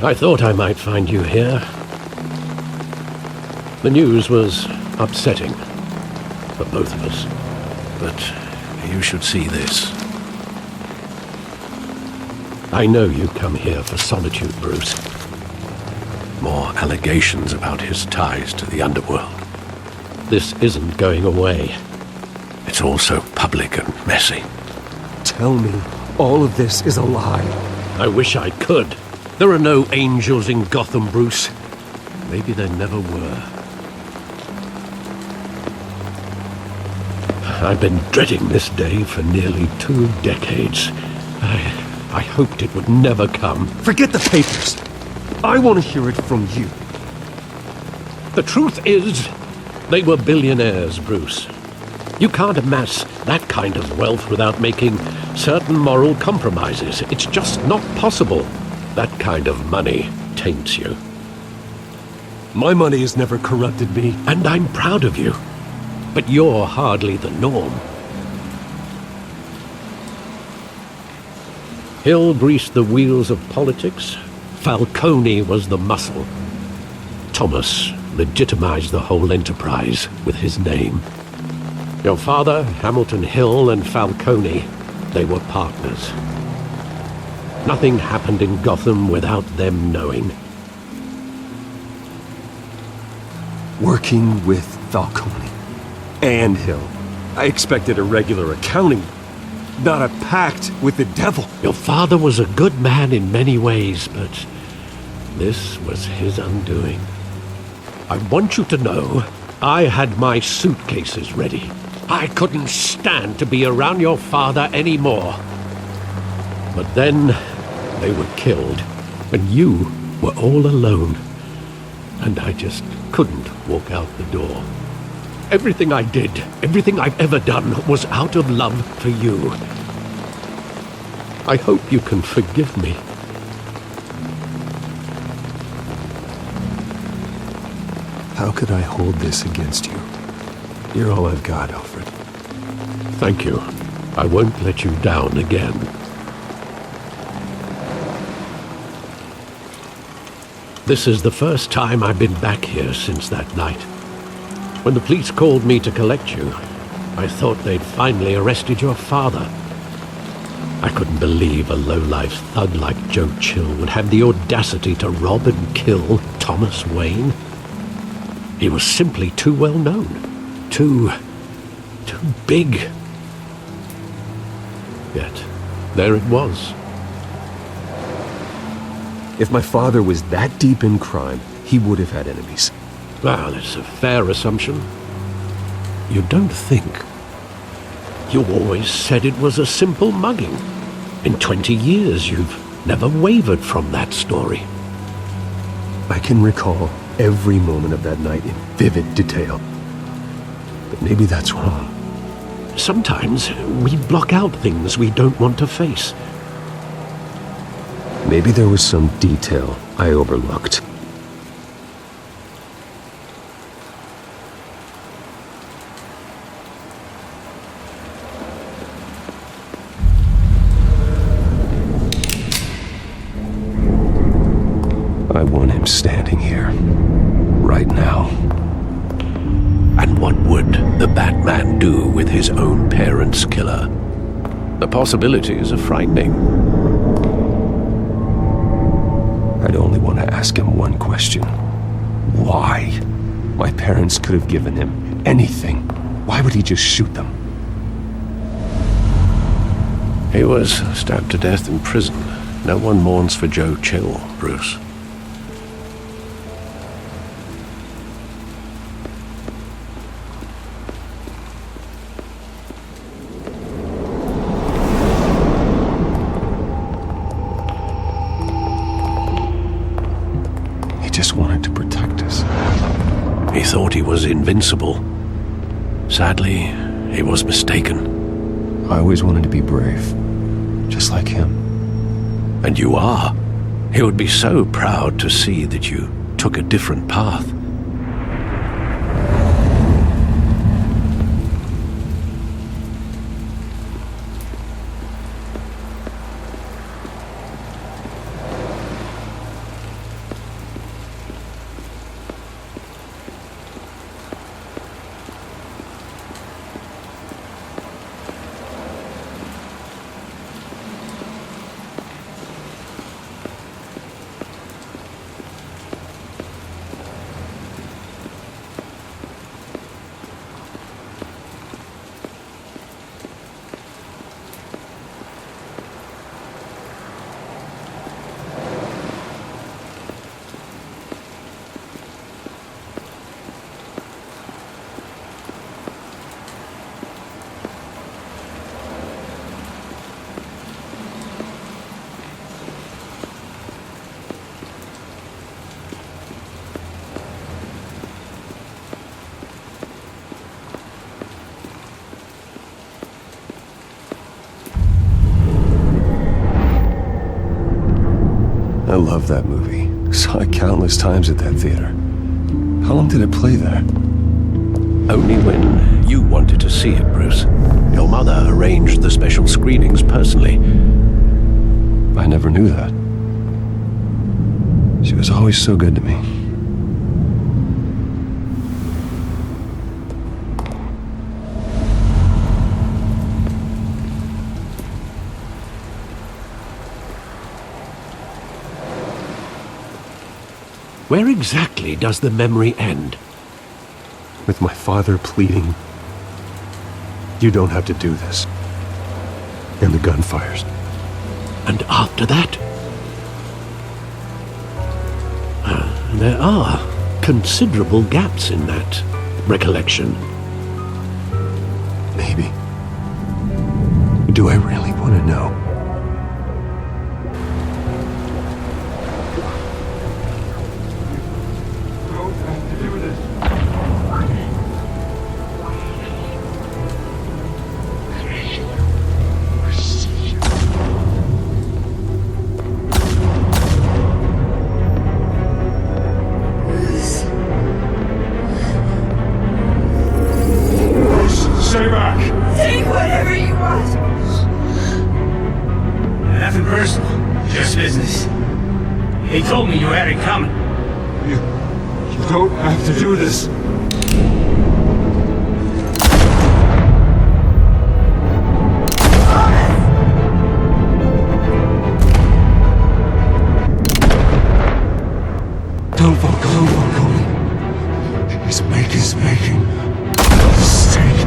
I thought I might find you here. The news was upsetting for both of us. But you should see this. I know you come here for solitude, Bruce. More allegations about his ties to the underworld. This isn't going away. It's all so public and messy. Tell me, all of this is a lie. I wish I could. There are no angels in Gotham, Bruce. Maybe there never were. I've been dreading this day for nearly 2 decades. I hoped it would never come. Forget the papers. I want to hear it from you. The truth is, they were billionaires, Bruce. You can't amass that kind of wealth without making certain moral compromises. It's just not possible. That kind of money taints you. My money has never corrupted me. And I'm proud of you. But you're hardly the norm. Hill greased the wheels of politics. Falcone was the muscle. Thomas legitimized the whole enterprise with his name. Your father, Hamilton Hill, and Falcone, they were partners. Nothing happened in Gotham without them knowing. Working with Falcone and Hill. I expected a regular accounting, not a pact with the devil. Your father was a good man in many ways, but this was his undoing. I want you to know, I had my suitcases ready. I couldn't stand to be around your father anymore. But then, they were killed, and you were all alone. And I just couldn't walk out the door. Everything I did, everything I've ever done, was out of love for you. I hope you can forgive me. How could I hold this against you? You're all I've got, Alfred. Thank you. I won't let you down again. This is the first time I've been back here since that night. When the police called me to collect you, I thought they'd finally arrested your father. I couldn't believe a low-life thug like Joe Chill would have the audacity to rob and kill Thomas Wayne. He was simply too well known. Too big. Yet, there it was. If my father was that deep in crime, he would have had enemies. Well, it's a fair assumption. You don't think. You always said it was a simple mugging. In 20 years, you've never wavered from that story. I can recall every moment of that night in vivid detail. But maybe that's wrong. Sometimes we block out things we don't want to face. Maybe there was some detail I overlooked. I want him standing here, right now. And what would the Batman do with his own parents' killer? The possibilities are frightening. I'd only want to ask him one question. Why? My parents could have given him anything. Why would he just shoot them? He was stabbed to death in prison. No one mourns for Joe Chill, Bruce. Just wanted to protect us. He thought he was invincible. Sadly, he was mistaken. I always wanted to be brave, just like him. And you are. He would be so proud to see that you took a different path. I love that movie. Saw it countless times at that theater. How long did it play there? Only when you wanted to see it, Bruce. Your mother arranged the special screenings personally. I never knew that. She was always so good to me. Where exactly does the memory end? With my father pleading, "You don't have to do this." And the gun fires. And after that? There are considerable gaps in that recollection. Maybe. Do I really want to know? Stay back! Take whatever you want! Nothing personal, just business. He told me you had it coming. You don't have to do this. Don't go. He's making a mistake.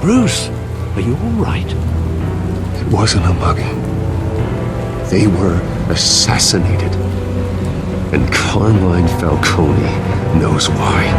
Bruce, are you all right? It wasn't a mugging. They were assassinated. And Carmine Falcone knows why.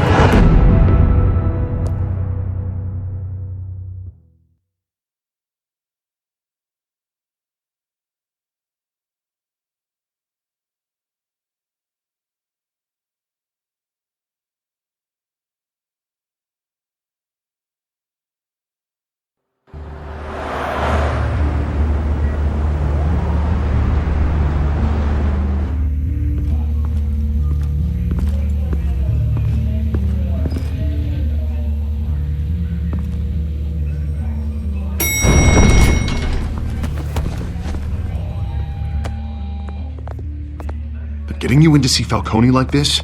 Getting you in to see Falcone like this,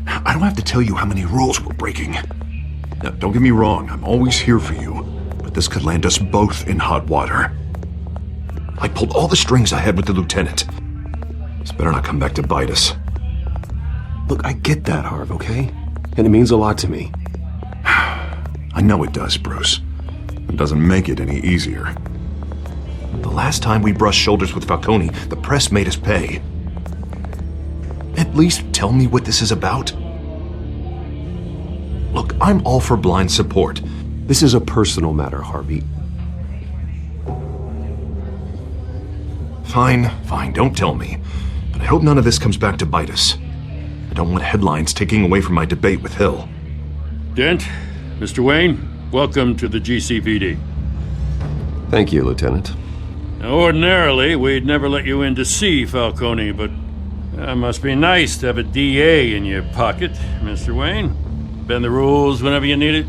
I don't have to tell you how many rules we're breaking. Now, don't get me wrong, I'm always here for you, but this could land us both in hot water. I pulled all the strings I had with the lieutenant. This better not come back to bite us. Look, I get that, Harv, okay? And it means a lot to me. I know it does, Bruce. It doesn't make it any easier. The last time we brushed shoulders with Falcone, the press made us pay. At least tell me what this is about. Look, I'm all for blind support. This is a personal matter, Harvey. Fine, don't tell me. But I hope none of this comes back to bite us. I don't want headlines taking away from my debate with Hill. Dent, Mr. Wayne, welcome to the GCPD. Thank you, Lieutenant. Now, ordinarily, we'd never let you in to see Falcone, but it must be nice to have a DA in your pocket, Mr. Wayne. Bend the rules whenever you need it.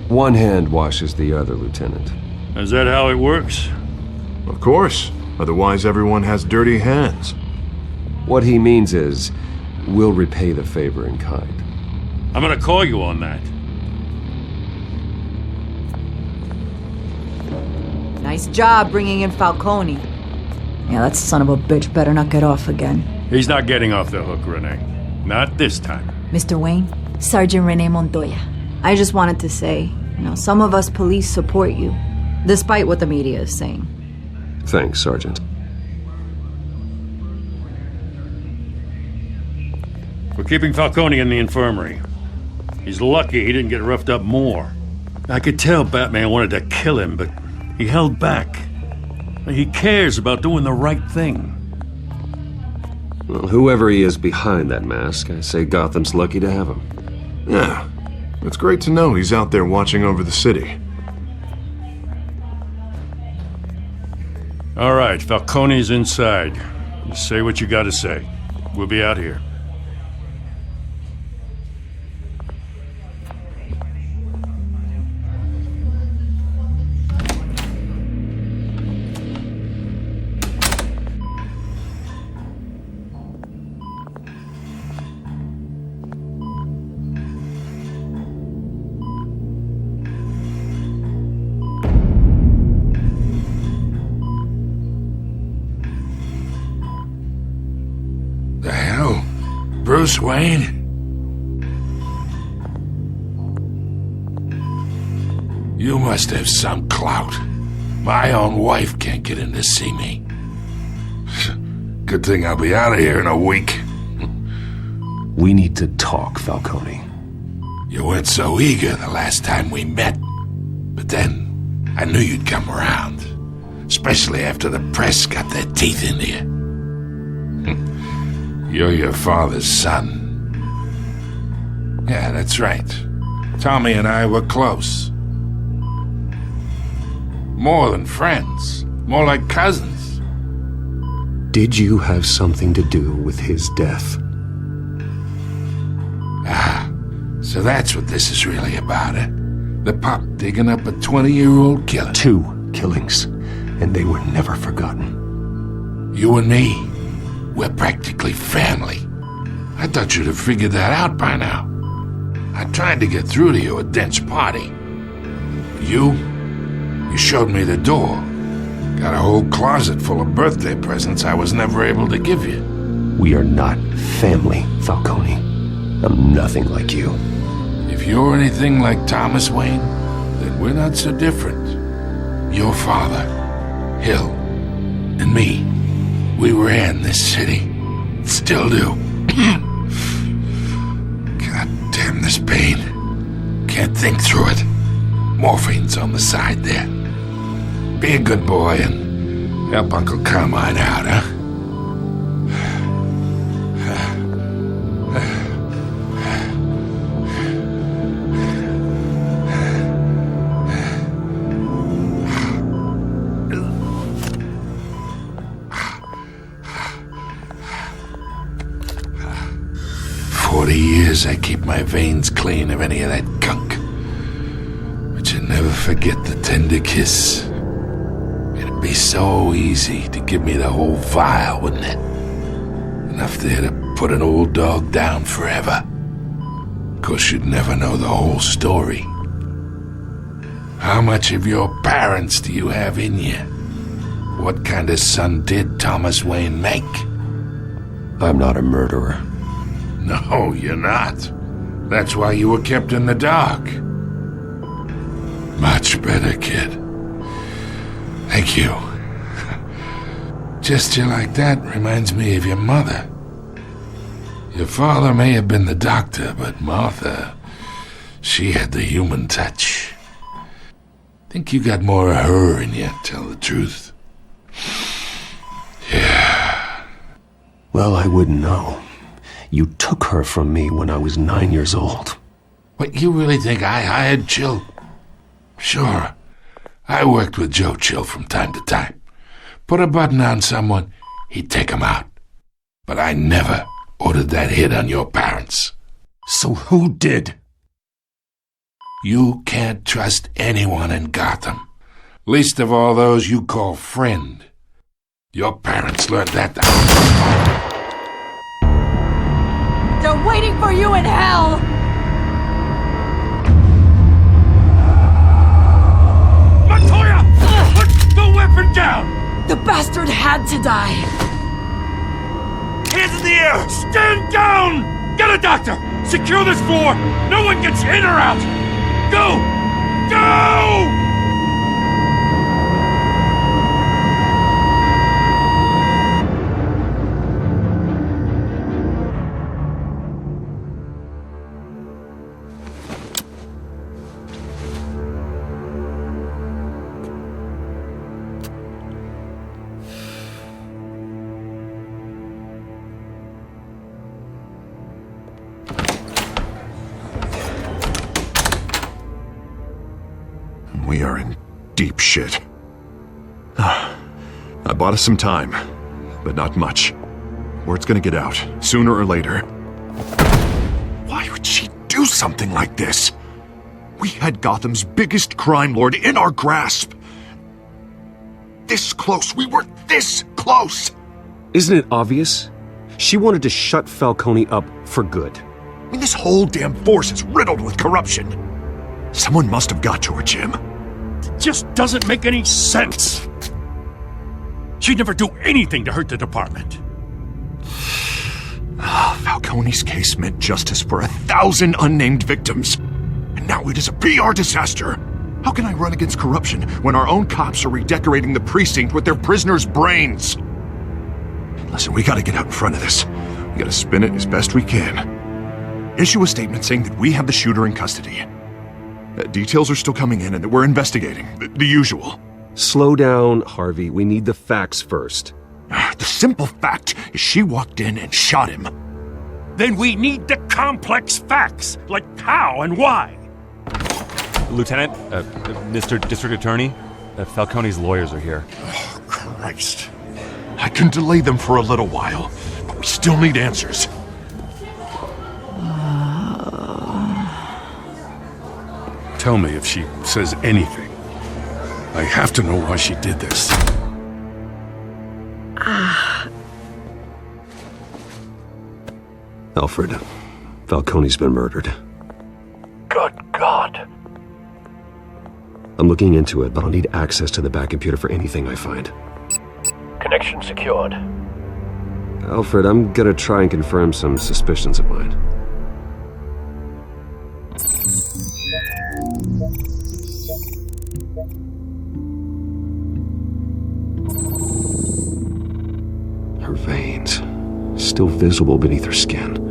One hand washes the other, Lieutenant. Is that how it works? Of course. Otherwise, everyone has dirty hands. What he means is, we'll repay the favor in kind. I'm gonna call you on that. Nice job bringing in Falcone. Yeah, that son of a bitch better not get off again. He's not getting off the hook, Renee. Not this time. Mr. Wayne, Sergeant Renee Montoya. I just wanted to say, some of us police support you, despite what the media is saying. Thanks, Sergeant. We're keeping Falcone in the infirmary. He's lucky he didn't get roughed up more. I could tell Batman wanted to kill him, but he held back. He cares about doing the right thing. Well, whoever he is behind that mask, I say Gotham's lucky to have him. Yeah, it's great to know he's out there watching over the city. All right, Falcone's inside. You say what you gotta say. We'll be out here. The hell? Bruce Wayne? You must have some clout. My own wife can't get in to see me. Good thing I'll be out of here in a week. We need to talk, Falcone. You weren't so eager the last time we met. But then, I knew you'd come around. Especially after the press got their teeth into you. You're your father's son. Yeah, that's right. Tommy and I were close. More than friends. More like cousins. Did you have something to do with his death? Ah, so that's what this is really about, eh? The pup digging up a 20-year-old killer. 2 killings, and they were never forgotten. You and me, we're practically family. I thought you'd have figured that out by now. I tried to get through to you at Dent's party. But you showed me the door. Got a whole closet full of birthday presents I was never able to give you. We are not family, Falcone. I'm nothing like you. If you're anything like Thomas Wayne, then we're not so different. Your father, Hill, and me, we ran this city. Still do. God damn this pain. Can't think through it. Morphine's on the side there. Be a good boy and help Uncle Carmine out, huh? 40 years I keep my veins clean of any of that gunk. But you never forget the tender kiss. It'd be so easy to give me the whole vial, wouldn't it? Enough there to put an old dog down forever. Of course, you'd never know the whole story. How much of your parents do you have in you? What kind of son did Thomas Wayne make? I'm not a murderer. No, you're not. That's why you were kept in the dark. Much better, kid. Thank you. Gesture like that reminds me of your mother. Your father may have been the doctor, but Martha, she had the human touch. Think you got more of her in you, to tell the truth. Yeah. Well, I wouldn't know. You took her from me when I was 9 years old. What, you really think I hired Chill? Sure. I worked with Joe Chill from time to time. Put a button on someone, he'd take him out. But I never ordered that hit on your parents. So who did? You can't trust anyone in Gotham. Least of all those you call friend. Your parents learned that. They're waiting for you in hell! Montoya! Put the weapon down! The bastard had to die. Hands in the air! Stand down! Get a doctor! Secure this floor! No one gets in or out! Go! Go! We are in deep shit. I bought us some time, but not much. Word's gonna get out, sooner or later. Why would she do something like this? We had Gotham's biggest crime lord in our grasp. This close, we were this close! Isn't it obvious? She wanted to shut Falcone up for good. I mean, this whole damn force is riddled with corruption. Someone must have got to her, Jim. It just doesn't make any sense. She'd never do anything to hurt the department. Falcone's case meant justice for 1,000 unnamed victims. And now it is a PR disaster. How can I run against corruption when our own cops are redecorating the precinct with their prisoners' brains? Listen, we gotta get out in front of this. We gotta spin it as best we can. Issue a statement saying that we have the shooter in custody. Details are still coming in and that we're investigating. The usual. Slow down, Harvey. We need the facts first. The simple fact is she walked in and shot him. Then we need the complex facts, like how and why. Lieutenant, Mr. District Attorney, Falcone's lawyers are here. Oh, Christ. I can delay them for a little while, but we still need answers. Tell me if she says anything. I have to know why she did this. Alfred, Falcone's been murdered. Good God. I'm looking into it, but I'll need access to the back computer for anything I find. Connection secured. Alfred, I'm gonna try and confirm some suspicions of mine. Her veins, still visible beneath her skin.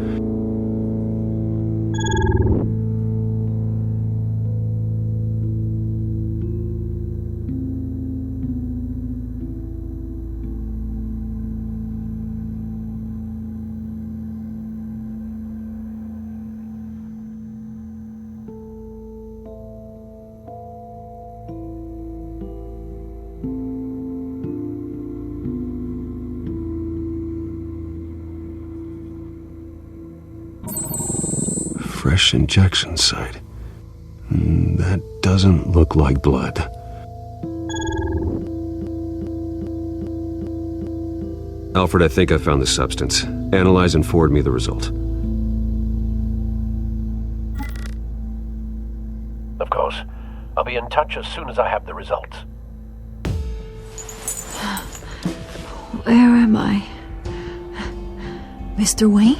Fresh injection site. That doesn't look like blood. Alfred, I think I found the substance. Analyze and forward me the result. Of course. I'll be in touch as soon as I have the results. Where am I? Mr. Wayne?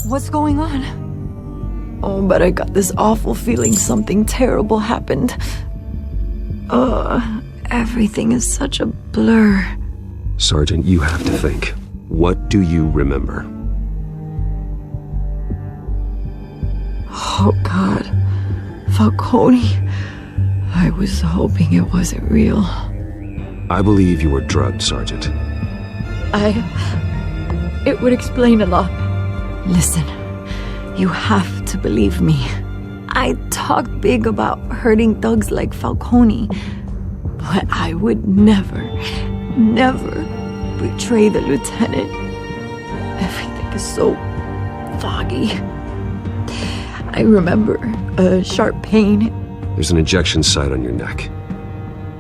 What's going on? Oh, but I got this awful feeling something terrible happened. Everything is such a blur. Sergeant, you have to think. What do you remember? Oh, God. Falcone. I was hoping it wasn't real. I believe you were drugged, Sergeant. It would explain a lot. Listen, you have to believe me. I talk big about hurting thugs like Falcone, but I would never betray the lieutenant. Everything is so foggy. I remember a sharp pain. There's an injection site on your neck.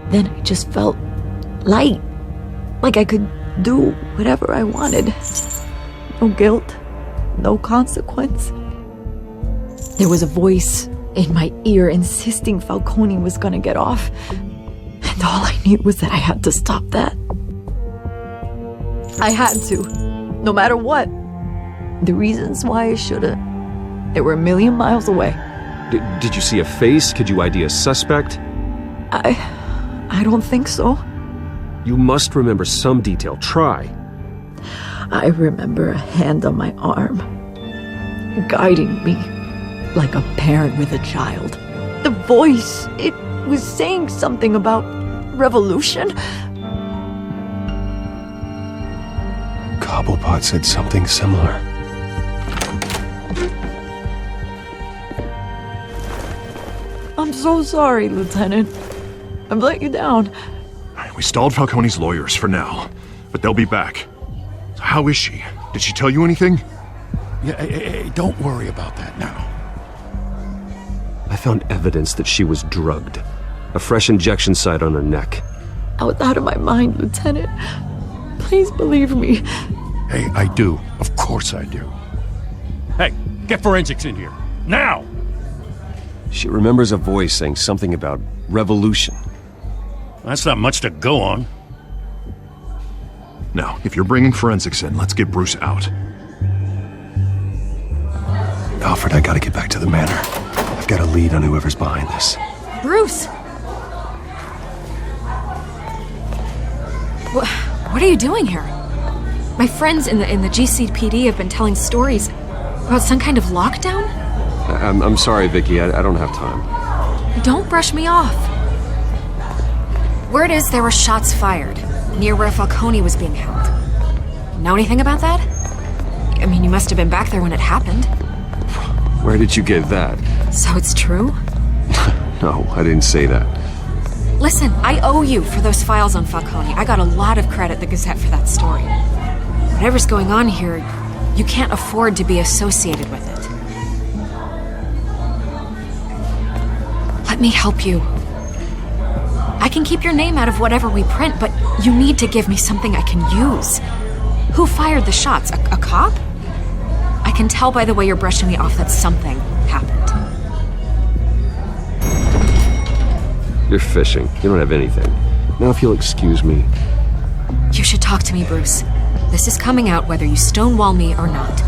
Then I just felt light, like I could do whatever I wanted. No guilt, no consequence. There was a voice in my ear insisting Falcone was gonna get off. And all I knew was that I had to stop that. I had to, no matter what. The reasons why I shouldn't, they were a million miles away. Did you see a face? Could you ID a suspect? I don't think so. You must remember some detail. Try. I remember a hand on my arm, guiding me like a parent with a child. The voice, it was saying something about revolution. Cobblepot said something similar. I'm so sorry, Lieutenant. I've let you down. We stalled Falcone's lawyers for now, but they'll be back. So how is she? Did she tell you anything? Yeah, hey, don't worry about that now. I found evidence that she was drugged. A fresh injection site on her neck. I was out of my mind, Lieutenant. Please believe me. Hey, I do. Of course I do. Hey, get forensics in here. Now! She remembers a voice saying something about revolution. That's not much to go on. Now, if you're bringing forensics in, let's get Bruce out. Alfred, I gotta get back to the manor. I've got a lead on whoever's behind this. Bruce! What are you doing here? My friends in the GCPD have been telling stories about some kind of lockdown? I'm sorry, Vicky. I don't have time. Don't brush me off. Word is there were shots fired near where Falcone was being held. Know anything about that? I mean, you must have been back there when it happened. Where did you get that? So it's true? No, I didn't say that. Listen, I owe you for those files on Falcone. I got a lot of credit at the Gazette for that story. Whatever's going on here, you can't afford to be associated with it. Let me help you. I can keep your name out of whatever we print, but you need to give me something I can use. Who fired the shots? A cop? I can tell by the way you're brushing me off that something happened. You're fishing. You don't have anything. Now if you'll excuse me. You should talk to me, Bruce. This is coming out whether you stonewall me or not.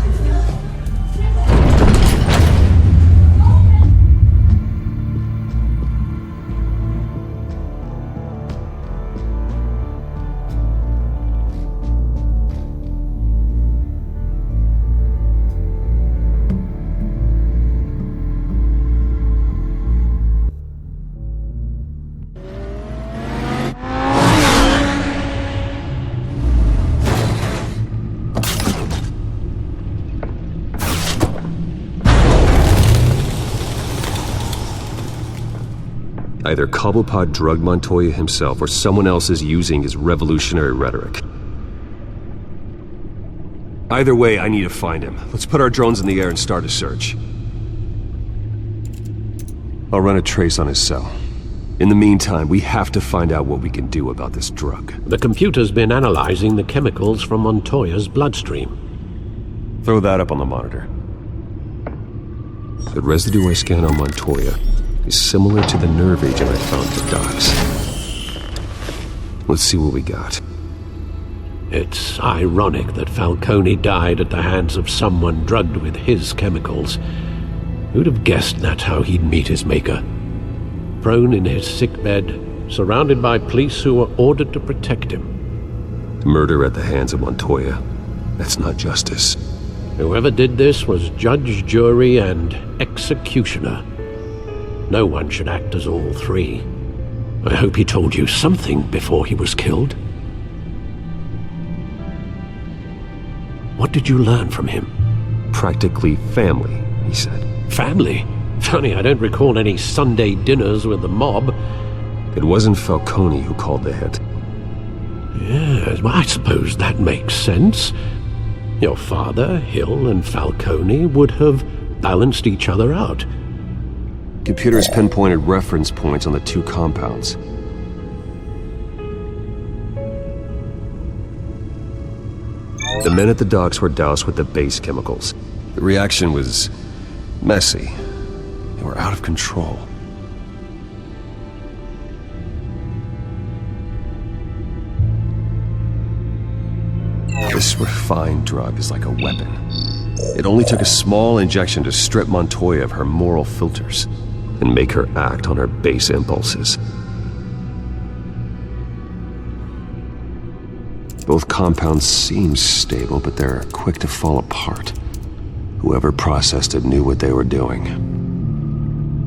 Either Cobblepot drugged Montoya himself or someone else is using his revolutionary rhetoric. Either way, I need to find him. Let's put our drones in the air and start a search. I'll run a trace on his cell. In the meantime, we have to find out what we can do about this drug. The computer's been analyzing the chemicals from Montoya's bloodstream. Throw that up on the monitor. The residue I scanned on Montoya is similar to the nerve agent I found at the docks. Let's see what we got. It's ironic that Falcone died at the hands of someone drugged with his chemicals. Who'd have guessed that's how he'd meet his maker? Prone in his sickbed, surrounded by police who were ordered to protect him. Murder at the hands of Montoya. That's not justice. Whoever did this was judge, jury, and executioner. No one should act as all three. I hope he told you something before he was killed. What did you learn from him? Practically family, he said. Family? Funny, I don't recall any Sunday dinners with the mob. It wasn't Falcone who called the hit. Yes, well, I suppose that makes sense. Your father, Hill, and Falcone would have balanced each other out. Computers pinpointed reference points on the two compounds. The men at the docks were doused with the base chemicals. The reaction was messy. They were out of control. This refined drug is like a weapon. It only took a small injection to strip Montoya of her moral filters and make her act on her base impulses. Both compounds seem stable, but they're quick to fall apart. Whoever processed it knew what they were doing.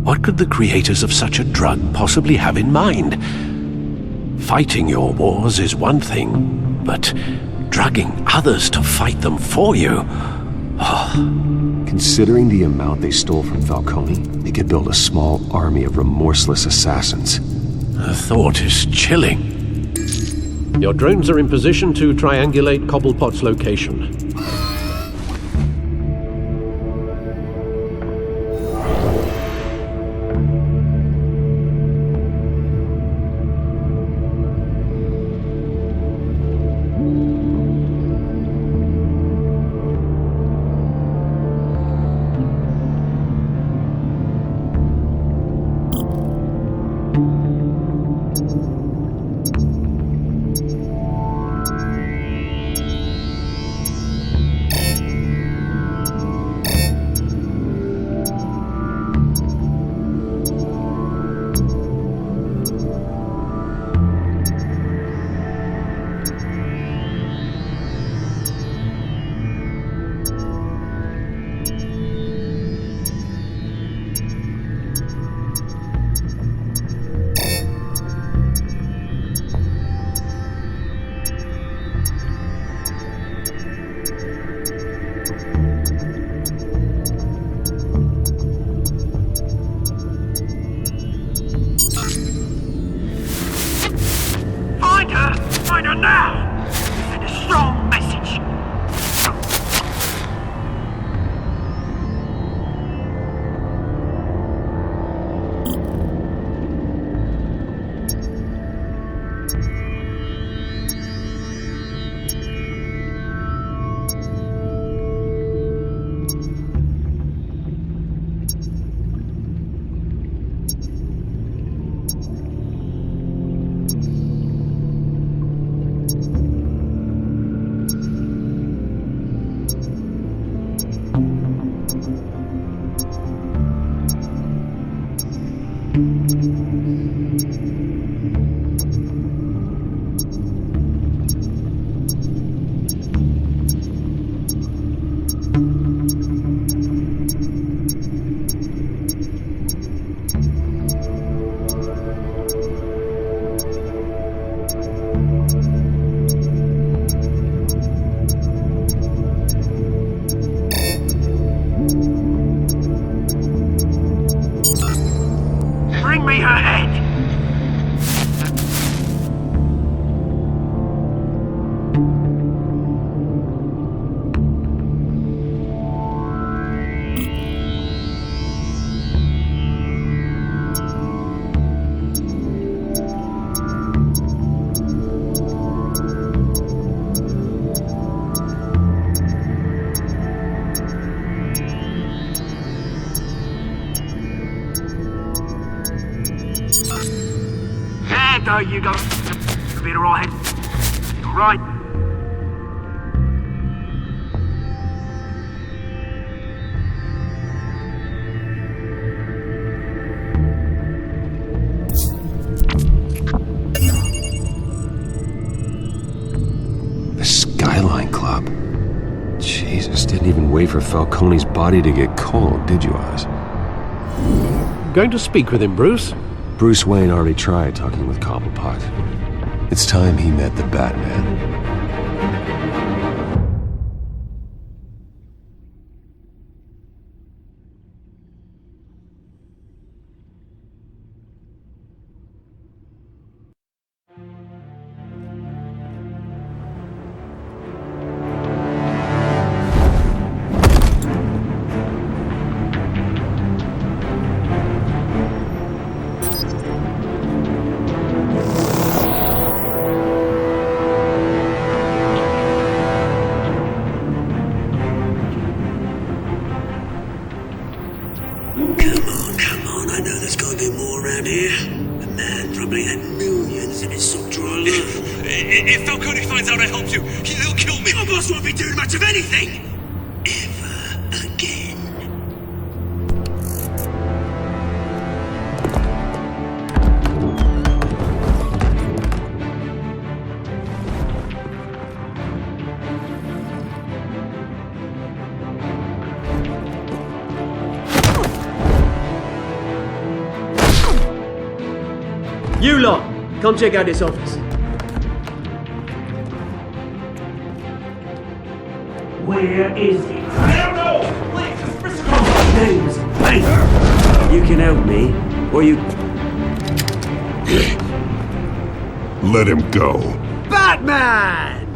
What could the creators of such a drug possibly have in mind? Fighting your wars is one thing, but drugging others to fight them for you? Considering the amount they stole from Falcone, they could build a small army of remorseless assassins. The thought is chilling. Your drones are in position to triangulate Cobblepot's location. Find her now! Send a strong message. Bring me her head! There you go. You'll be alright. Alright. The Skyline Club. Jesus, didn't even wait for Falcone's body to get cold, did you, Oz? Going to speak with him, Bruce? Bruce Wayne already tried talking with Cobblepot. It's time he met the Batman. Come on, I know there's gotta be more around here. The man probably had millions in his sock drawer alone. If Falcone finds out I helped you, he'll kill me. Your boss won't be doing much of anything! Ever. Come check out this office. Where is it? I don't know! Please, Name's Banker. You can help me, or you... Let him go. Batman!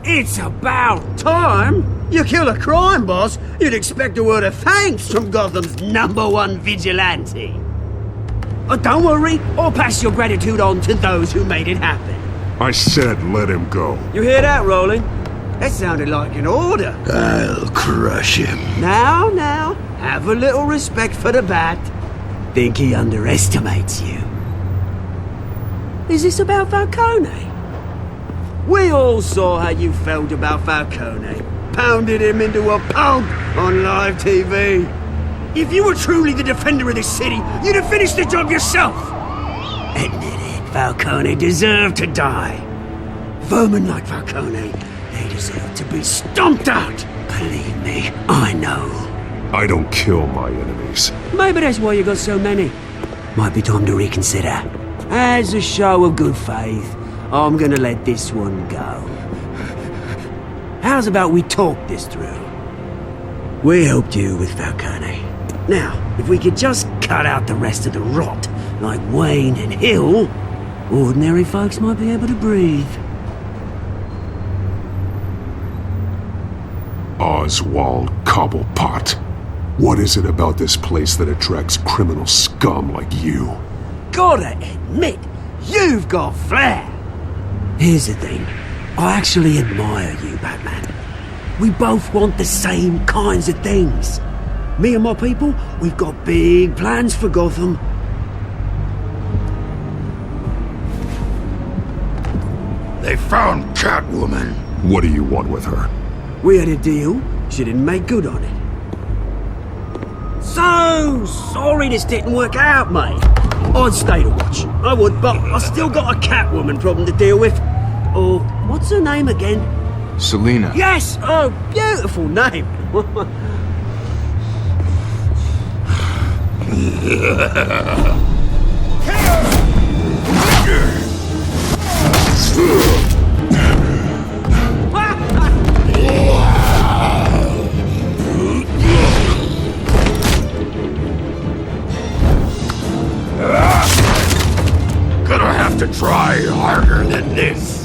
It's about time! You kill a crime boss, you'd expect a word of thanks from Gotham's #1 vigilante. Oh, don't worry, I'll pass your gratitude on to those who made it happen. I said let him go. You hear that, Roland? That sounded like an order. I'll crush him. Now, have a little respect for the Bat. Think he underestimates you. Is this about Falcone? We all saw how you felt about Falcone. Pounded him into a pulp on live TV. If you were truly the defender of this city, you'd have finished the job yourself. Admit it, Falcone deserved to die. Vermin like Falcone, they deserve to be stomped out. Believe me, I know. I don't kill my enemies. Maybe that's why you got so many. Might be time to reconsider. As a show of good faith, I'm gonna let this one go. How's about we talk this through? We helped you with Falcone. Now, if we could just cut out the rest of the rot, like Wayne and Hill, ordinary folks might be able to breathe. Oswald Cobblepot. What is it about this place that attracts criminal scum like you? Gotta admit, you've got flair. Here's the thing. I actually admire you, Batman. We both want the same kinds of things. Me and my people, we've got big plans for Gotham. They found Catwoman. What do you want with her? We had a deal. She didn't make good on it. So sorry this didn't work out, mate. I'd stay to watch. I would, but I still got a Catwoman problem to deal with. Oh, what's her name again? Selina. Yes! Oh, beautiful name. Gonna have to try harder than this.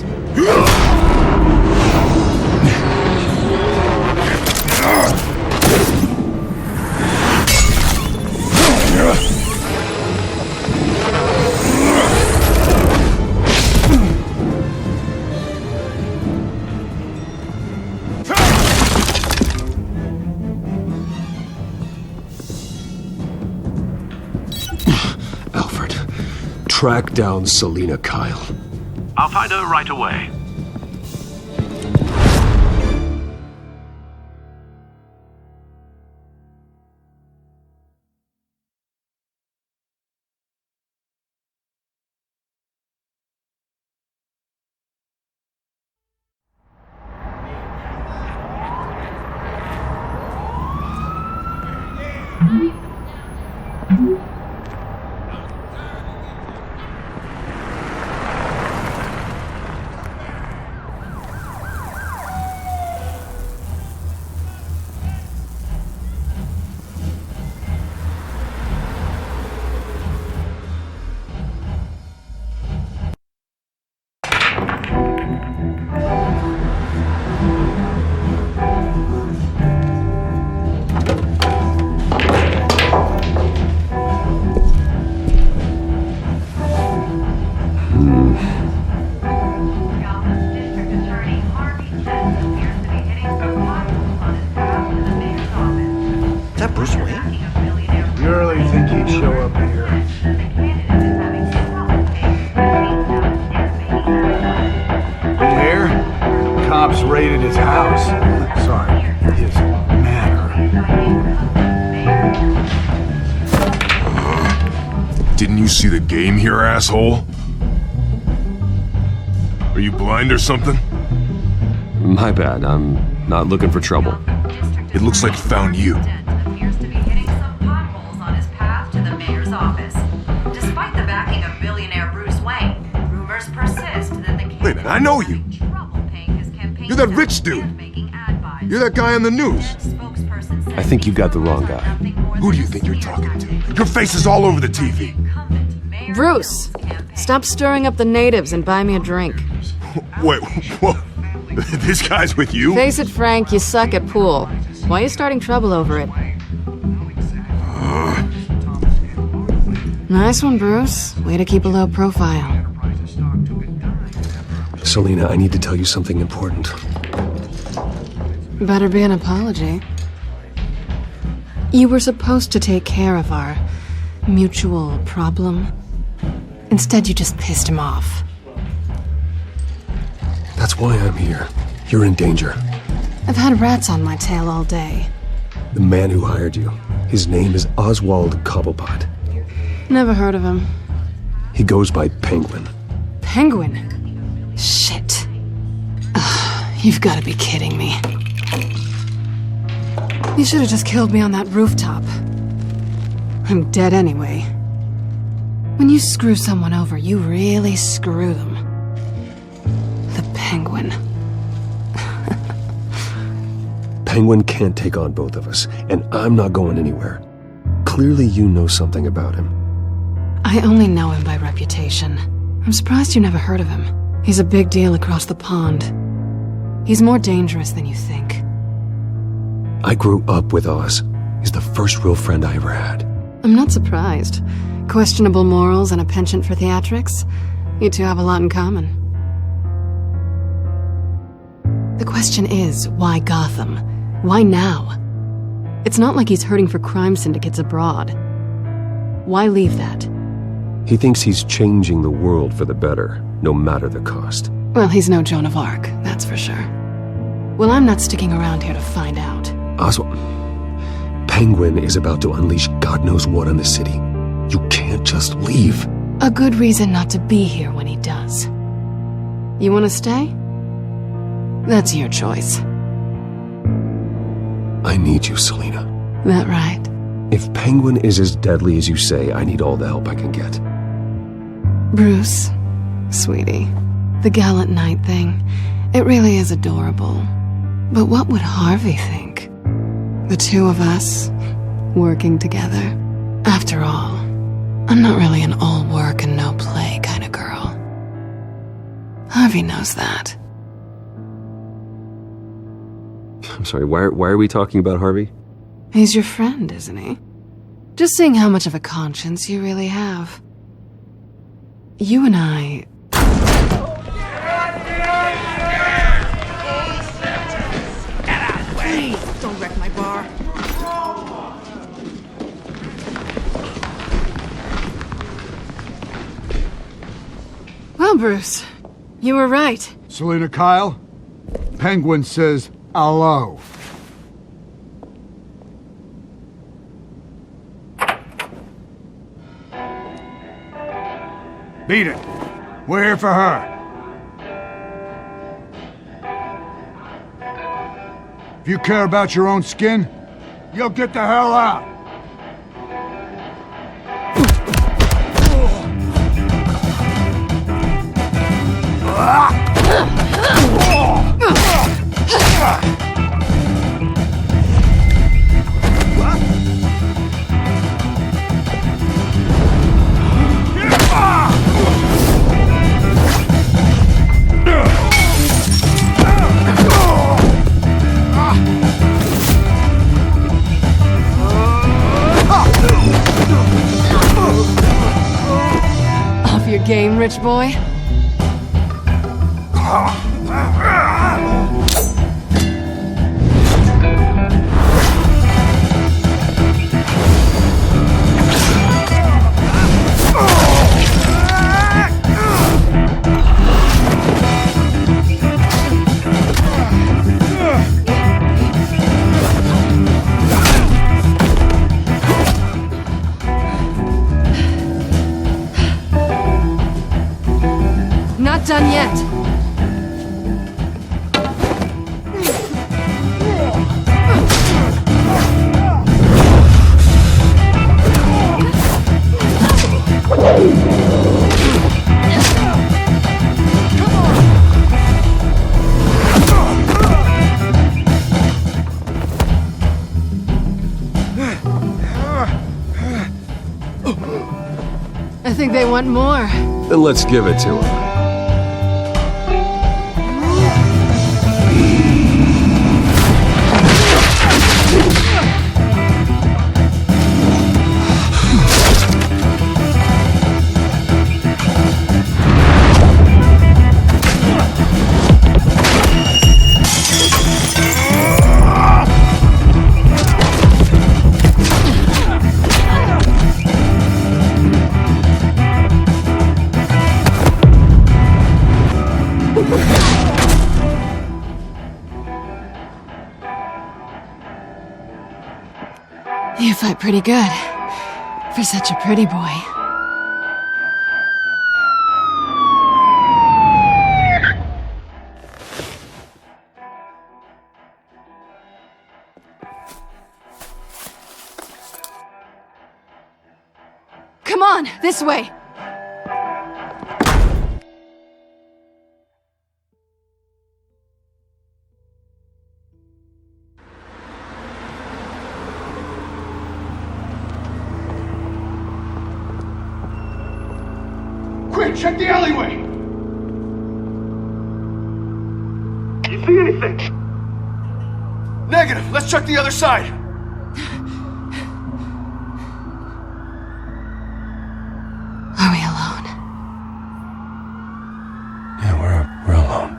Alfred, track down Selina Kyle. I'll find her right away. Raided his house. Sorry, his manor. Didn't you see the game here, asshole? Are you blind or something? My bad, I'm not looking for trouble. It looks like he found you. Appears to be hitting some potholes on his path to the mayor's office. Despite the backing of billionaire Bruce Wayne, Wait a minute, I know you. You're that rich dude. You're that guy on the news. I think you got the wrong guy. Who do you think you're talking to? Your face is all over the TV. Bruce, stop stirring up the natives and buy me a drink. Wait, what? This guy's with you? Face it, Frank, you suck at pool. Why are you starting trouble over it? Nice one, Bruce. Way to keep a low profile. Selina, I need to tell you something important. Better be an apology. You were supposed to take care of our mutual problem. Instead, you just pissed him off. That's why I'm here. You're in danger. I've had rats on my tail all day. The man who hired you, his name is Oswald Cobblepot. Never heard of him. He goes by Penguin. Penguin? Shit. Ugh, you've got to be kidding me. You should have just killed me on that rooftop. I'm dead anyway. When you screw someone over, you really screw them. The Penguin. Penguin can't take on both of us, and I'm not going anywhere. Clearly you know something about him. I only know him by reputation. I'm surprised you never heard of him. He's a big deal across the pond. He's more dangerous than you think. I grew up with Oz. He's the first real friend I ever had. I'm not surprised. Questionable morals and a penchant for theatrics. You two have a lot in common. The question is, why Gotham? Why now? It's not like he's hurting for crime syndicates abroad. Why leave that? He thinks he's changing the world for the better, no matter the cost. Well, he's no Joan of Arc, that's for sure. Well, I'm not sticking around here to find out. Oswald, Penguin is about to unleash God knows what on the city. You can't just leave. A good reason not to be here when he does. You want to stay? That's your choice. I need you, Selina. That right? If Penguin is as deadly as you say, I need all the help I can get. Bruce, sweetie, the gallant knight thing, it really is adorable. But what would Harvey think? The two of us, working together. After all, I'm not really an all work and no play kind of girl. Harvey knows that. I'm sorry, why are we talking about Harvey? He's your friend, isn't he? Just seeing how much of a conscience you really have. You and I... Please, don't wreck my bar. Well, Bruce, you were right. Selina Kyle, Penguin says hello. Beat it. We're here for her. If you care about your own skin, you'll get the hell out. Off your game, rich boy? Not done yet. they want more. Then let's give it to them. You fight pretty good. For such a pretty boy. Come on, this way! Quick, check the alleyway! You see anything? Negative. Let's check the other side. Are we alone? Yeah, we're alone.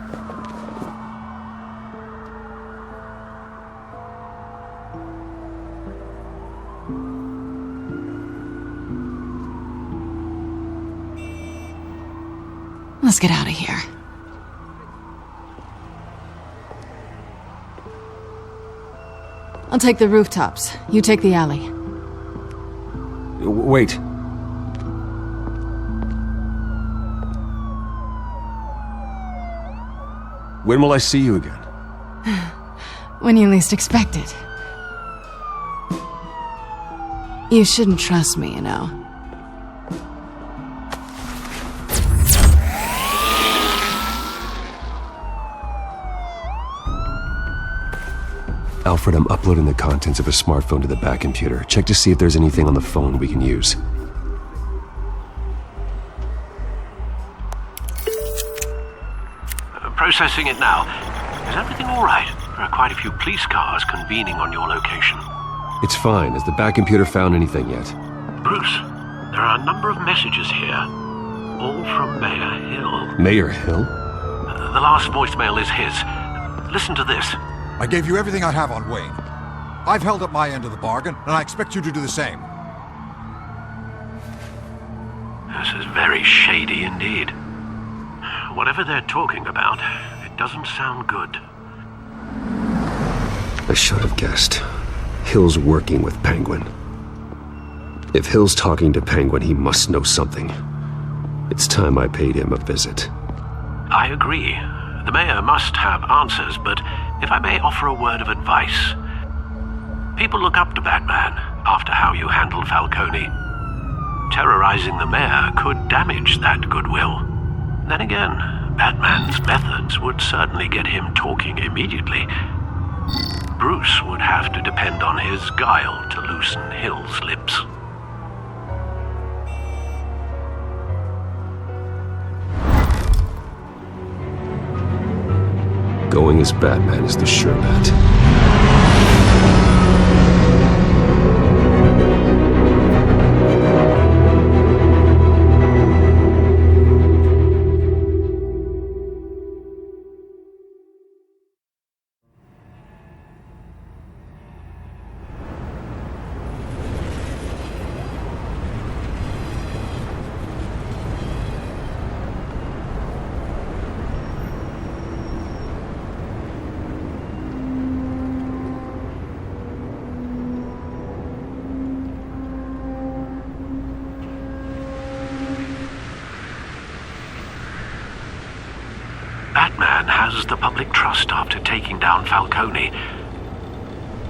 Let's get out of here. I'll take the rooftops. You take the alley. Wait. When will I see you again? When you least expect it. You shouldn't trust me, you know. Alfred, I'm uploading the contents of a smartphone to the back computer. Check to see if there's anything on the phone we can use. Processing it now. Is everything all right? There are quite a few police cars convening on your location. It's fine. Has the back computer found anything yet? Bruce, there are a number of messages here. All from Mayor Hill. Mayor Hill? The last voicemail is his. Listen to this. I gave you everything I have on Wayne. I've held up my end of the bargain, and I expect you to do the same. This is very shady indeed. Whatever they're talking about, it doesn't sound good. I should have guessed. Hill's working with Penguin. If Hill's talking to Penguin, he must know something. It's time I paid him a visit. I agree. The mayor must have answers, but if I may offer a word of advice. People look up to Batman after how you handled Falcone. Terrorizing the mayor could damage that goodwill. Then again, Batman's methods would certainly get him talking immediately. Bruce would have to depend on his guile to loosen Hill's lips. Going as Batman is the sure bet. Batman has the public trust after taking down Falcone.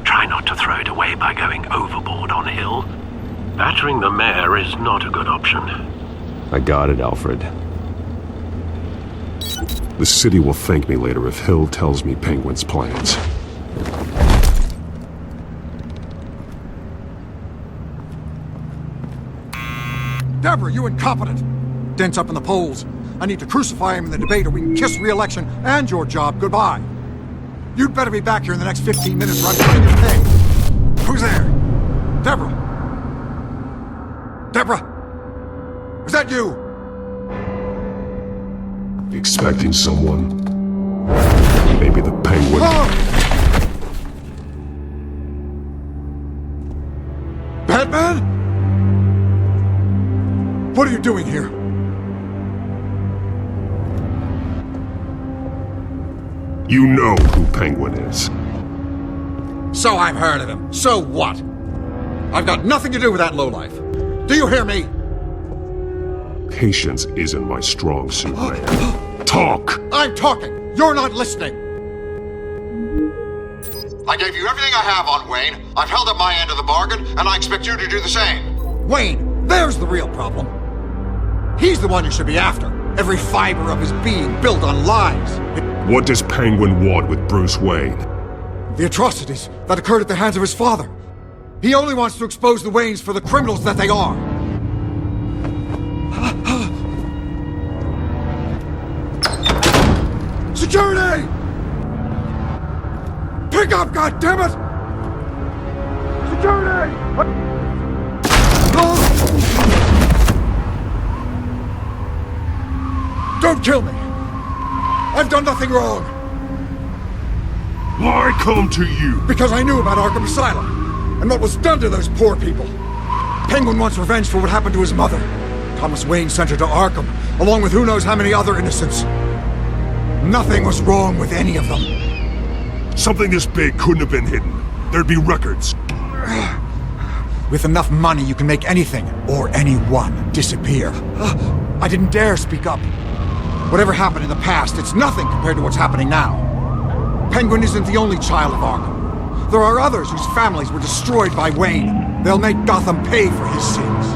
Try not to throw it away by going overboard on Hill. Battering the mayor is not a good option. I got it, Alfred. The city will thank me later if Hill tells me Penguin's plans. Deborah, you incompetent! Dent's up in the polls. I need to crucify him in the debate or we can kiss re-election and your job goodbye. You'd better be back here in the next 15 minutes or I'm cutting your pay. Who's there? Deborah? Deborah? Was that you? Expecting someone. Maybe the Penguin. Batman? What are you doing here? You know who Penguin is. So I've heard of him. So what? I've got nothing to do with that lowlife. Do you hear me? Patience isn't my strong suit, man. Talk! I'm talking! You're not listening! I gave you everything I have on Wayne. I've held up my end of the bargain, and I expect you to do the same. Wayne, there's the real problem. He's the one you should be after. Every fiber of his being built on lies. What does Penguin want with Bruce Wayne? The atrocities that occurred at the hands of his father. He only wants to expose the Waynes for the criminals that they are. Security! Pick up, goddammit! Security! Don't kill me! I've done nothing wrong! Why come to you? Because I knew about Arkham Asylum, and what was done to those poor people. Penguin wants revenge for what happened to his mother. Thomas Wayne sent her to Arkham, along with who knows how many other innocents. Nothing was wrong with any of them. Something this big couldn't have been hidden. There'd be records. With enough money, you can make anything, or anyone, disappear. I didn't dare speak up. Whatever happened in the past, it's nothing compared to what's happening now. Penguin isn't the only child of Arkham. There are others whose families were destroyed by Wayne. They'll make Gotham pay for his sins.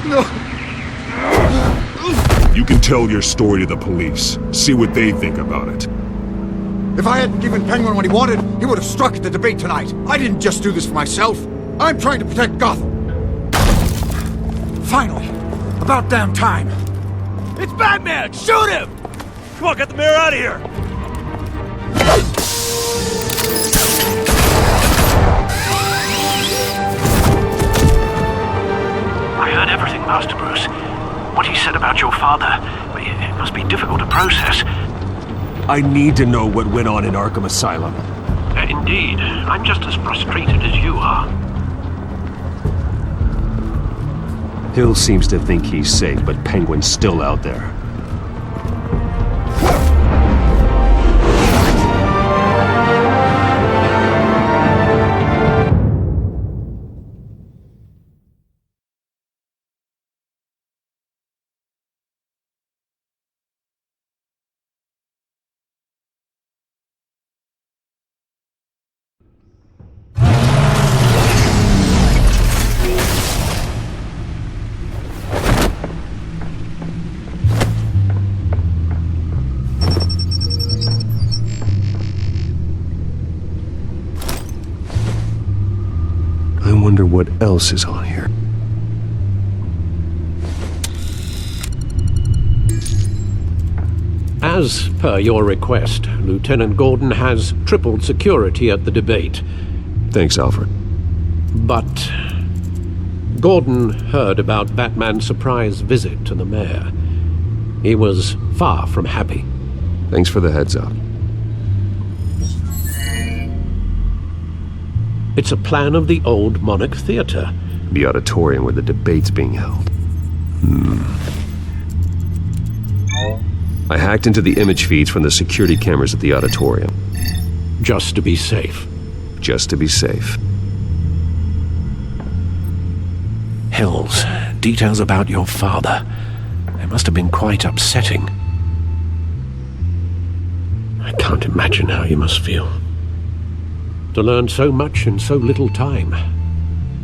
No. You can tell your story to the police. See what they think about it. If I hadn't given Penguin what he wanted, he would have struck at the debate tonight. I didn't just do this for myself. I'm trying to protect Gotham. Finally. About damn time. It's Batman! Shoot him! Come on, get the mayor out of here! I heard everything, Master Bruce. What he said about your father, it must be difficult to process. I need to know what went on in Arkham Asylum. Indeed. I'm just as frustrated as you are. Hill seems to think he's safe, but Penguin's still out there. I wonder what else is on here. As per your request, Lieutenant Gordon has tripled security at the debate. Thanks, Alfred. But Gordon heard about Batman's surprise visit to the mayor. He was far from happy. Thanks for the heads up. It's a plan of the old Monarch Theater. The auditorium where the debate's being held. I hacked into the image feeds from the security cameras at the auditorium. Just to be safe. Just to be safe. Hills, details about your father. They must have been quite upsetting. I can't imagine how you must feel. To learn so much in so little time.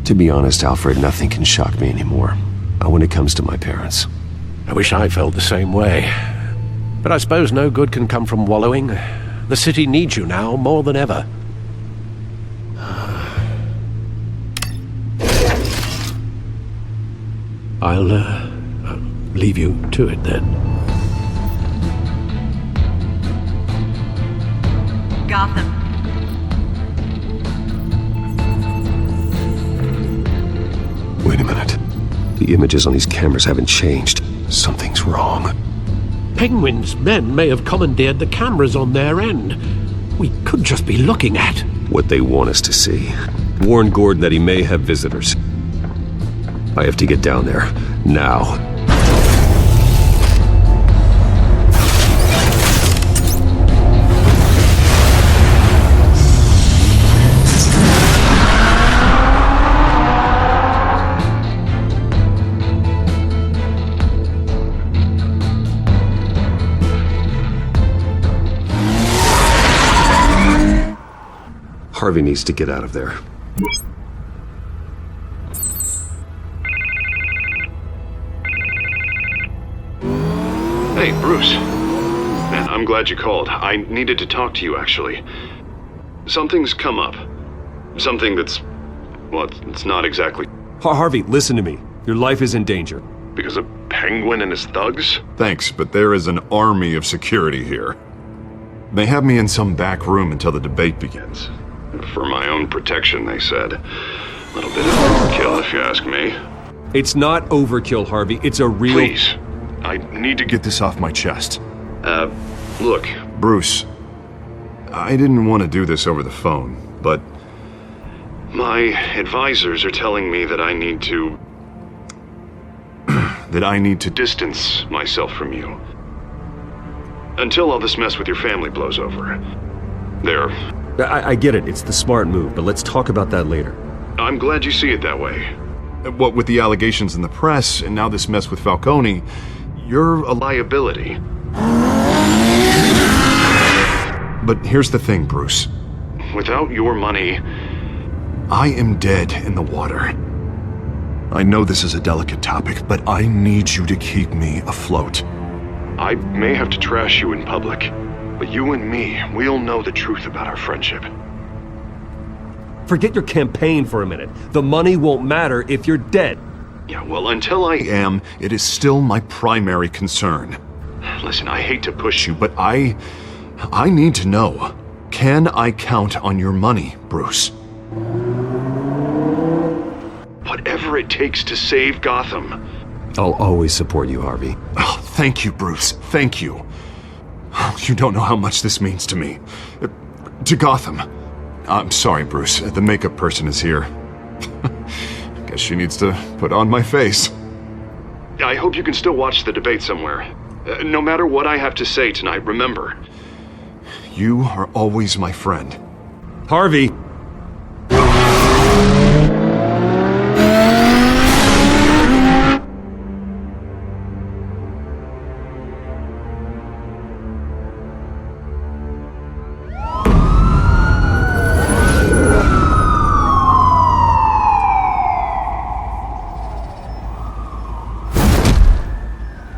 To be honest, Alfred, nothing can shock me anymore. Not when it comes to my parents. I wish I felt the same way. But I suppose no good can come from wallowing. The city needs you now more than ever. I'll leave you to it then. Gotham. Wait a minute. The images on these cameras haven't changed. Something's wrong. Penguin's men may have commandeered the cameras on their end. We could just be looking at what they want us to see. Warn Gordon that he may have visitors. I have to get down there, now. Harvey needs to get out of there. Hey, Bruce. Man, I'm glad you called. I needed to talk to you, actually. Something's come up. Something that's... well, it's not exactly... Harvey, listen to me. Your life is in danger. Because of Penguin and his thugs? Thanks, but there is an army of security here. They have me in some back room until the debate begins. For my own protection, they said. A little bit of overkill, if you ask me. It's not overkill, Harvey. It's a real... Please. I need to get this off my chest. Look. Bruce, I didn't want to do this over the phone, but... my advisors are telling me that I need to... that I need to... distance myself from you. Until all this mess with your family blows over. There. I get it. It's the smart move, but let's talk about that later. I'm glad you see it that way. What with the allegations in the press, and now this mess with Falcone, you're a liability. But here's the thing, Bruce. Without your money... I am dead in the water. I know this is a delicate topic, but I need you to keep me afloat. I may have to trash you in public. But you and me, we'll know the truth about our friendship. Forget your campaign for a minute. The money won't matter if you're dead. Yeah, well, until I am, it is still my primary concern. Listen, I hate to push you, but I need to know. Can I count on your money, Bruce? Whatever it takes to save Gotham. I'll always support you, Harvey. Oh, thank you, Bruce. Thank you. You don't know how much this means to me. To Gotham. I'm sorry, Bruce. The makeup person is here. Guess she needs to put on my face. I hope you can still watch the debate somewhere. No matter what I have to say tonight, remember. You are always my friend. Harvey!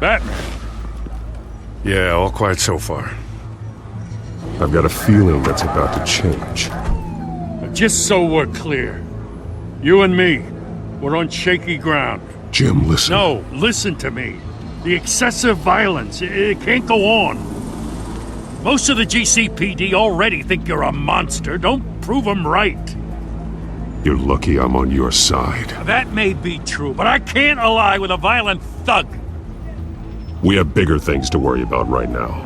Batman. Yeah, all quiet so far. I've got a feeling that's about to change. Just so we're clear, you and me, we're on shaky ground. Jim, listen. No, listen to me. The excessive violence, it can't go on. Most of the GCPD already think you're a monster. Don't prove them right. You're lucky I'm on your side. That may be true, but I can't ally with a violent thug. We have bigger things to worry about right now.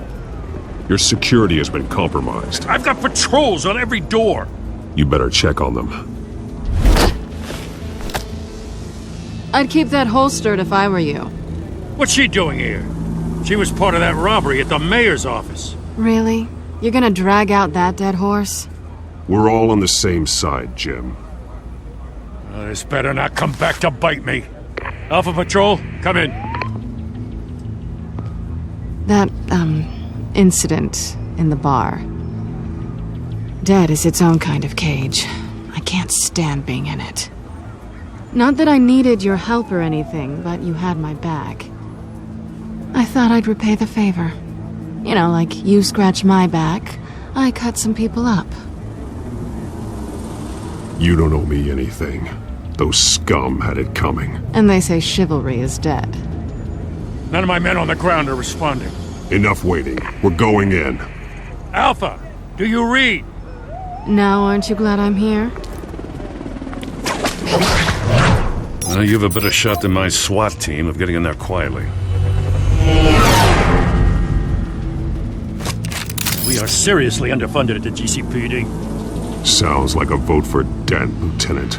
Your security has been compromised. I've got patrols on every door. You better check on them. I'd keep that holstered if I were you. What's she doing here? She was part of that robbery at the mayor's office. Really? You're gonna drag out that dead horse? We're all on the same side, Jim. This better not come back to bite me. Alpha Patrol, come in. That, incident in the bar. Dead is its own kind of cage. I can't stand being in it. Not that I needed your help or anything, but you had my back. I thought I'd repay the favor. You know, like you scratch my back, I cut some people up. You don't owe me anything. Those scum had it coming. And they say chivalry is dead. None of my men on the ground are responding. Enough waiting. We're going in. Alpha, do you read? Now aren't you glad I'm here? Well, you have a better shot than my SWAT team of getting in there quietly. We are seriously underfunded at the GCPD. Sounds like a vote for Dent, Lieutenant.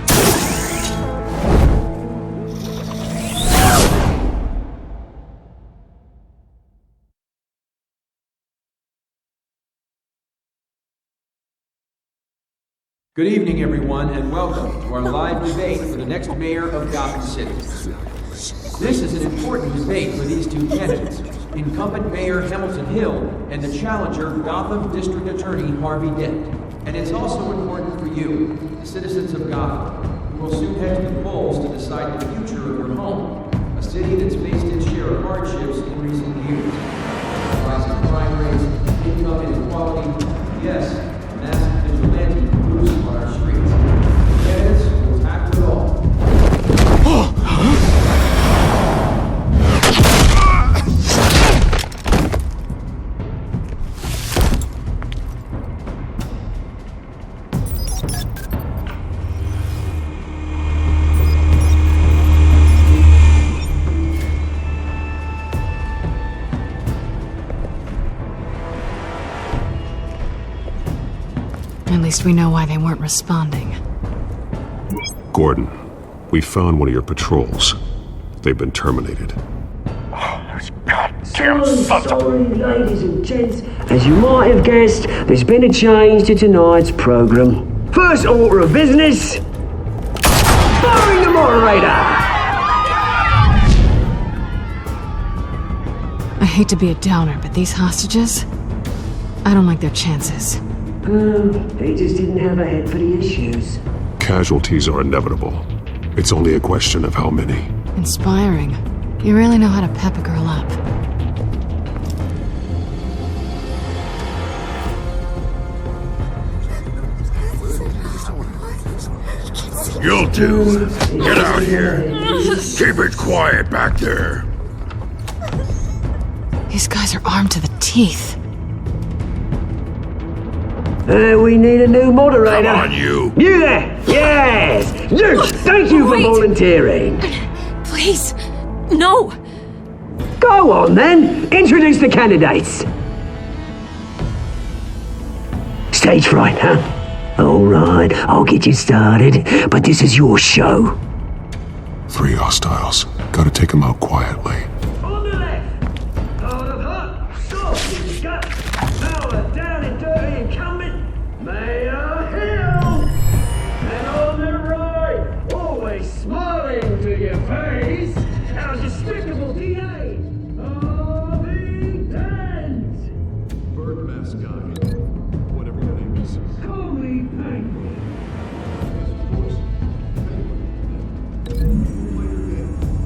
Good evening, everyone, and welcome to our live debate for the next mayor of Gotham City. This is an important debate for these two candidates, incumbent Mayor Hamilton Hill and the challenger Gotham District Attorney Harvey Dent. And it's also important for you, the citizens of Gotham, who will soon head to the polls to decide the future of your home, a city that's faced its share of hardships in recent years. Rising crime rates, income inequality, yes, massive vigilante loose on our streets. Candidates will tackle it all. At least we know why they weren't responding. Gordon, we found one of your patrols. They've been terminated. Damn sorry, ladies and gents. As you might have guessed, there's been a change to tonight's program. First order of business, firing the moderator. I hate to be a downer, but these hostages, I don't like their chances. They just didn't have a head for the issues. Casualties are inevitable. It's only a question of how many. Inspiring. You really know how to pep a girl up. You'll do. Get out here. Keep it quiet back there. These guys are armed to the teeth. We need a new moderator. Come on, you. You there? Yes. You. Thank you for volunteering. Please, no. Go on then. Introduce the candidates. Stage fright, huh? All right, I'll get you started, but this is your show. 3 hostiles. Gotta take them out quietly. On the left, hard of heart, soft in the gut, sour, down and dirty incumbent, Mayor Hill. And on the right, always smiling to your face, our despicable DA, Harvey Dent. Bird mask guy. Whatever your name is. Call me Penguin.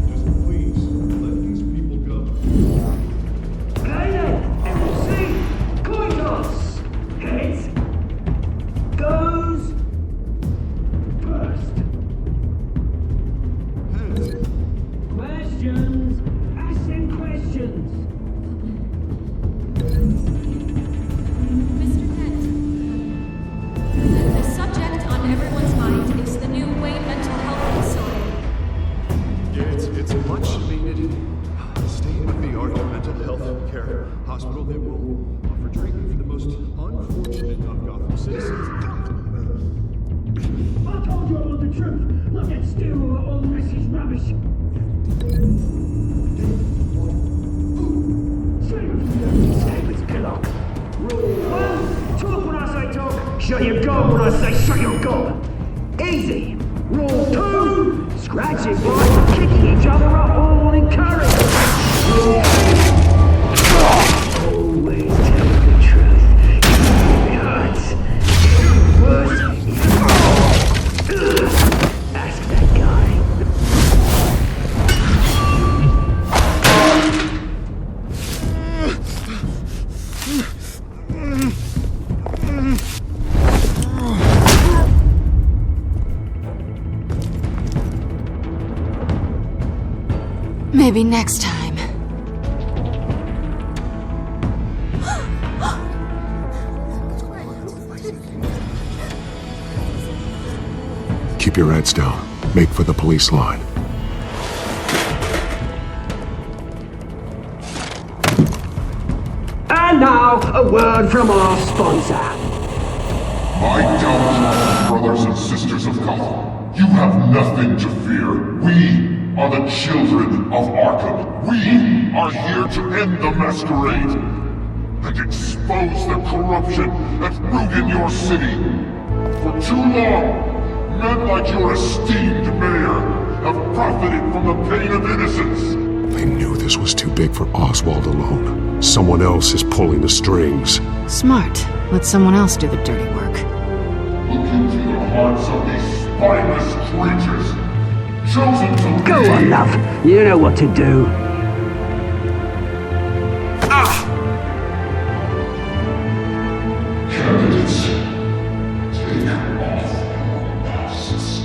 Just please, let these people go. Okay then, and we'll see. Coin toss. Heads goes first. Questions. Asking questions. Mr. Kent, the subject on everyone's mind is the new Wayne Mental Health Facility. Yeah, it's a much needed state-of-the-art mental health care hospital that will offer treatment for the most unfortunate of Gotham citizens. I told you all the truth. Look at still all this is rubbish. Rule 1, talk when I say talk, shut your gob when I say shut your gob. Easy. Rule 2, scratching, biting, kicking each other up, all encouraged. Rule 3, always tell the truth. It hurts. Worse, ask that guy. Maybe next time. Keep your heads down. Make for the police line. And now, a word from our sponsor. My downfall, brothers and sisters of Gotham. You have nothing to fear. We are the children of Arkham. We are here to end the masquerade and expose the corruption that's ruined your city. For too long, men like your esteemed mayor have profited from the pain of innocence. They knew this was too big for Oswald alone. Someone else is pulling the strings. Smart. Let someone else do the dirty work. Look into the hearts of these spineless creatures, chosen to Go on, love. You know what to do. Candidates, take off your masks.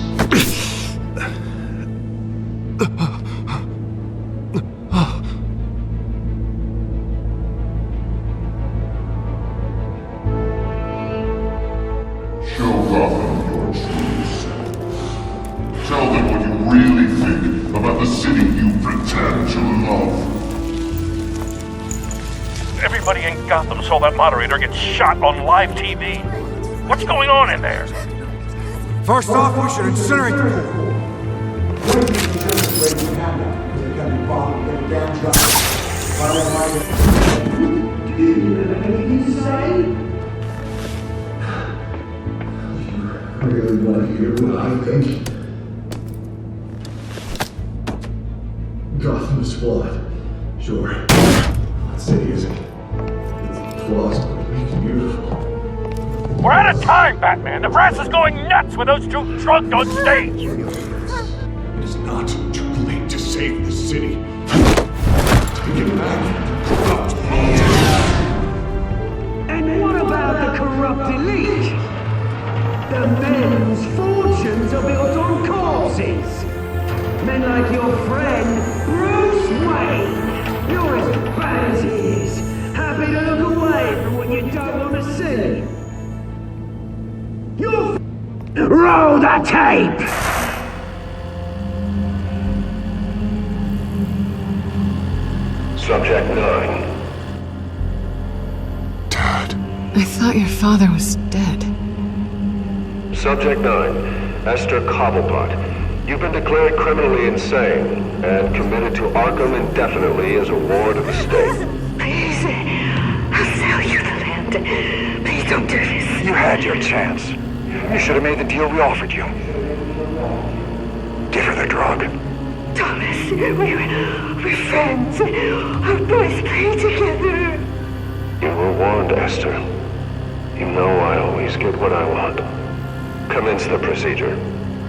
Show Gotham your true selves. Tell them what you really think about the city you pretend to love. Everybody in Gotham saw that moderator get shot on live TV. What's going on in there? First off, we should incinerate the pool. Really want to hear what I think? Gotham is flawed. Sure. The city isn't. Its flaws don't make it beautiful. We're out of time, Batman. The press is going nuts with those two drunk on stage. It is not too late to save the city. Take it back. Corrupt politics. And what about the corrupt elite? The men's fortunes are built on corpses. Men like your friend, Bruce Wayne. You're as bad as he is. Happy to look away from what you don't want to see. You're roll the tape! Subject 9. I thought your father was dead. Subject 9. Esther Cobblepot. You've been declared criminally insane and committed to Arkham indefinitely as a ward of the state. Please, I'll sell you the land. Please don't do this. You had your chance. You should have made the deal we offered you. Give her the drug. Thomas, we're friends. Our boys play together. You were warned, Esther. You know I always get what I want. Commence the procedure.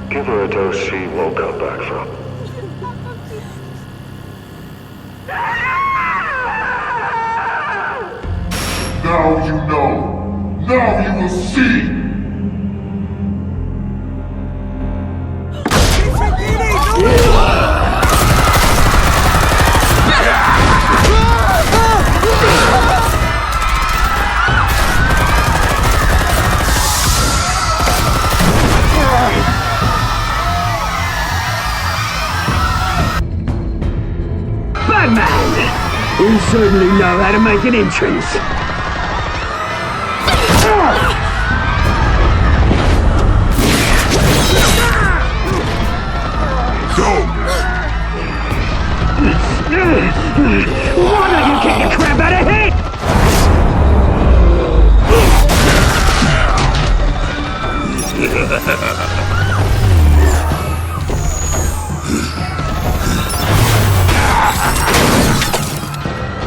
Give her a dose she won't come back from. Now you know. Now you will see. Batman! You certainly know how to make an entrance. Why don't you get your crap out of here?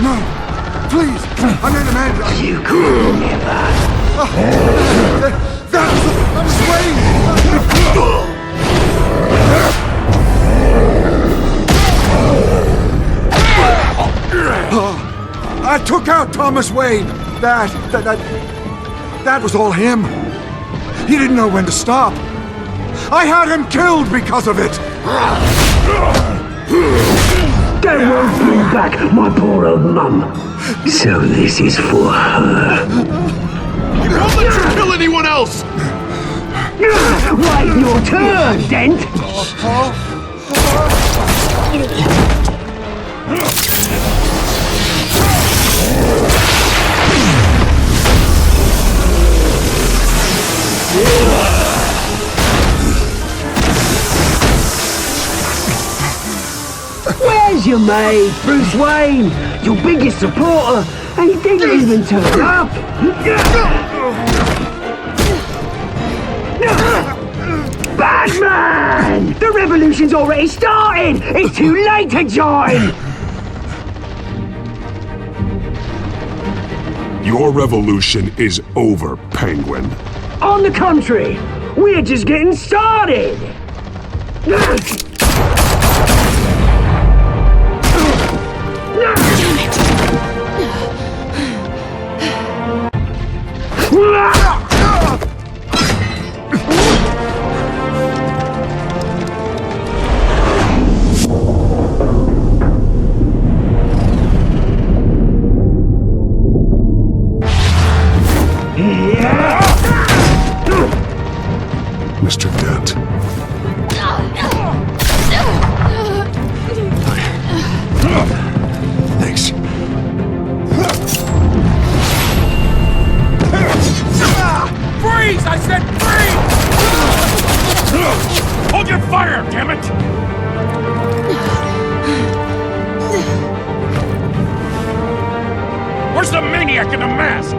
No! Please! I made a man drop. You could never. That was Wayne! I took out Thomas Wayne. That was all him. He didn't know when to stop. I had him killed because of it. That won't bring back my poor old mum. So this is for her. Don't let you kill anyone else! Wait your turn, Dent! Where's your mate, Bruce Wayne? Your biggest supporter, and he didn't even turn up! Batman! The revolution's already started! It's too late to join! Your revolution is over, Penguin. On the contrary, we're just getting started! Mr. Dent. Thanks. Freeze! I said freeze! Hold your fire, damn it! Where's the maniac in the mask?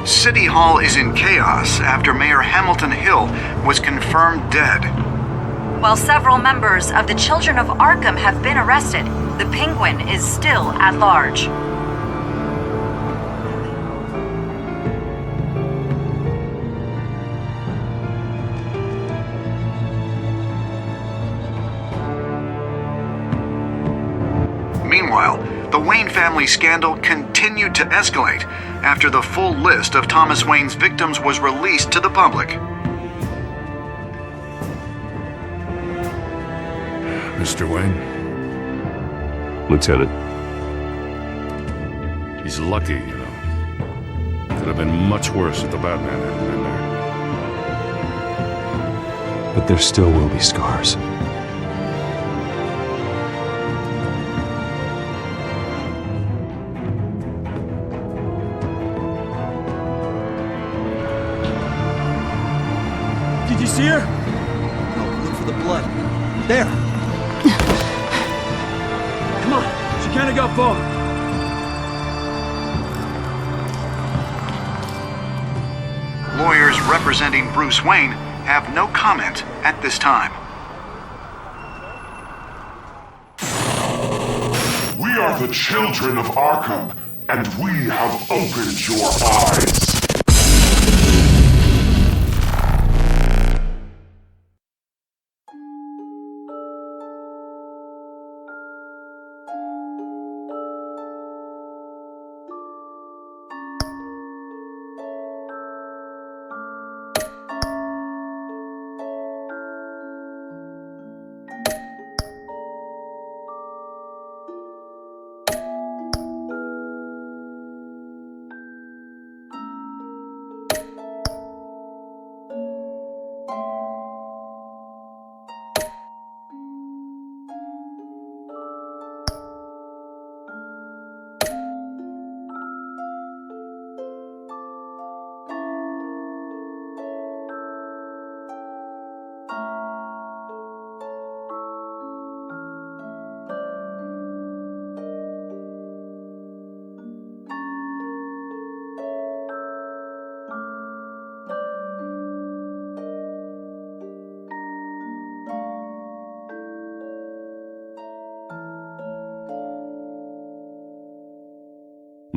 City Hall is in chaos after Mayor Hamilton Hill was confirmed dead. While several members of the Children of Arkham have been arrested, the Penguin is still at large. Meanwhile, the Wayne family scandal continued to escalate after the full list of Thomas Wayne's victims was released to the public. Mr. Wayne? Lieutenant. He's lucky, you know. Could have been much worse if the Batman hadn't been there. But there still will be scars. Did you see her? No, look for the blood. There. Come on, she can't have got far. Lawyers representing Bruce Wayne have no comment at this time. We are the children of Arkham, and we have opened your eyes.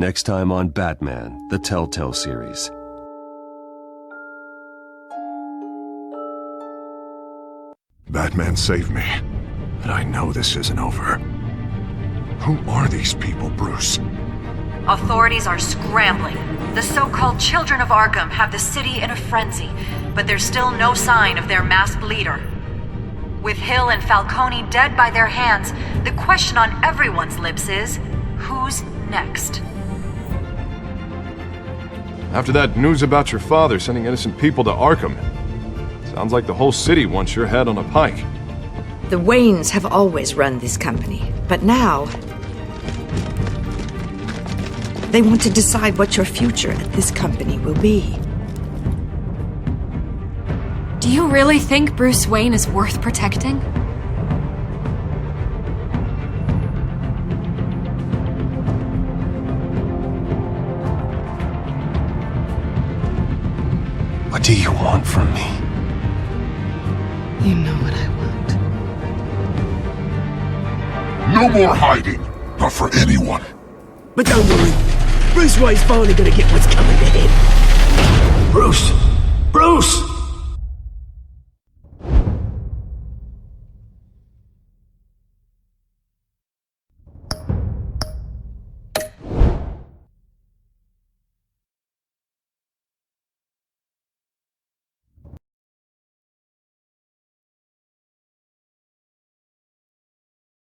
Next time on Batman, the Telltale series. Batman saved me, but I know this isn't over. Who are these people, Bruce? Authorities are scrambling. The so-called Children of Arkham have the city in a frenzy, but there's still no sign of their masked leader. With Hill and Falcone dead by their hands, the question on everyone's lips is, who's next? After that news about your father sending innocent people to Arkham, sounds like the whole city wants your head on a pike. The Waynes have always run this company, but now they want to decide what your future at this company will be. Do you really think Bruce Wayne is worth protecting? What do you want from me? You know what I want. No more hiding, not for anyone. But don't worry, Bruce Wayne's finally gonna get what's coming to him.